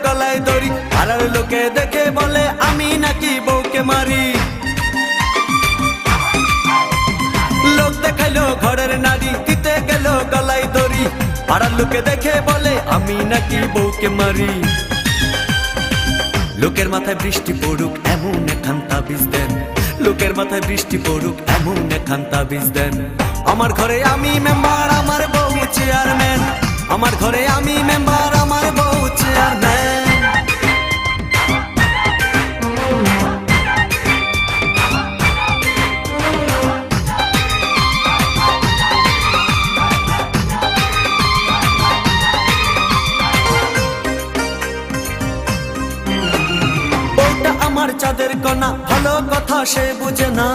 গলায় দড়ি। পাড়ার লোকে দেখে বলে আমি নাকি বউকে মারি। লোক দেখাইলো ঘরের নারী, দিতে গেল গলায় দড়ি। পাড়ার লোকে দেখে বলে আমি নাকি বউকে মারি। লোকের মাথায় বৃষ্টি পড়ুক এমন এখান তাবিজ দেন, লোকের মাথায় বৃষ্টি পড়ুক এমন এখান তাবিজ দেন। আমার ঘরে আমি মেম্বার, আমার বউ চেয়ারম্যান। আমার ঘরে আমি মেম্বার, আমার বউ চেয়ারম্যান। বউটা আমার চাঁদের কণা, ভালো কথা সে বুঝে না।